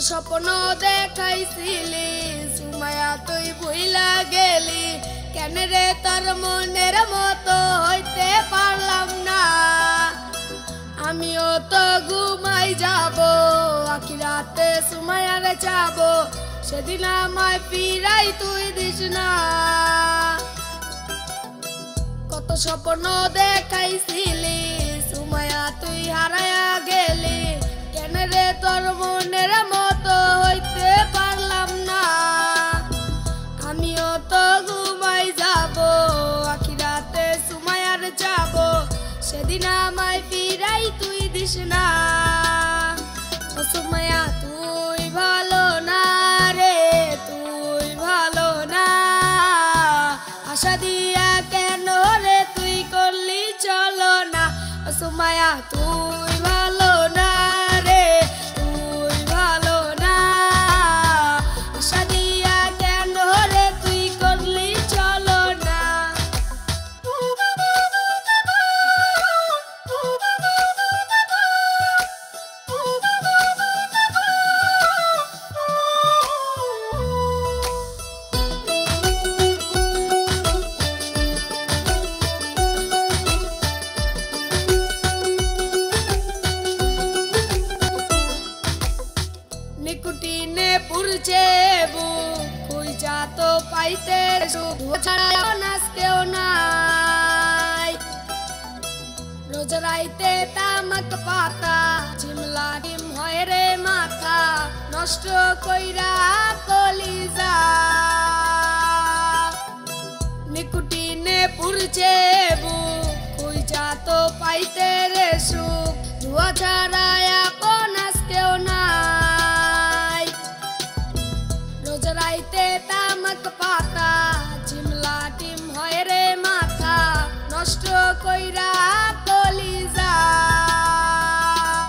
স্বপ্ন দেখাইছিলি সুমায়া তুই ভুইলা গেলি কেন রে তোর মনের মতো হইতে পারলাম না আমিও তো ঘুমাই যাব আখিরাতে সুমায়ার যাব সেদিন আমায় ফিরাই তুই দিস না কত স্বপ্ন দেখাইছিলি সুমায়া তুই হারায়া গেলি কেন রে তোর মনের মতো হইতে পারলাম না আমিও তো ঘুমাই যাব আখিরাতে সুমায়ার যাব সেদিন আমায় ফিরাই তুই দিস না ও সুমায়া তুই ভালো না রে তুই ভালো না আশা দিয়া কেন রে তুই করলি চলো না ও সুমায়া তুই ভালো না রে তুই ভালো না আশা দিয়া কেন রে তুই করলি চলো না নিকুটিনে পুরছে বুক কই যা তো পাইতে শুধু ছাড়া নাচ কেউ নাই রোজ রাইতে তামাক পাতা ঝিমলা ডিম হয় রে মাথা নষ্ট কইরা কলিজা নিকুটিনে পুরছে বুক কই যা তো পাইতে রে সুখ ধোয়া ছাড়া আপন আজ কেউ নাই রোজ রাইতে তামাক পাতা ঝিমলা ডিম হয় রে মাথা নষ্ট কইরা কলিজা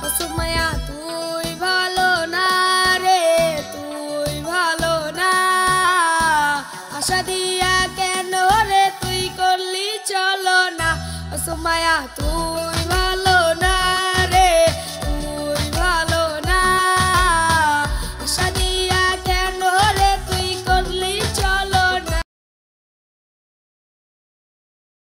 ও সুমায়া তুই ভালো না রে তুই ভালো না আশা দিয়া কেন রে তুই করলি চলো না ও সুমায়া তুই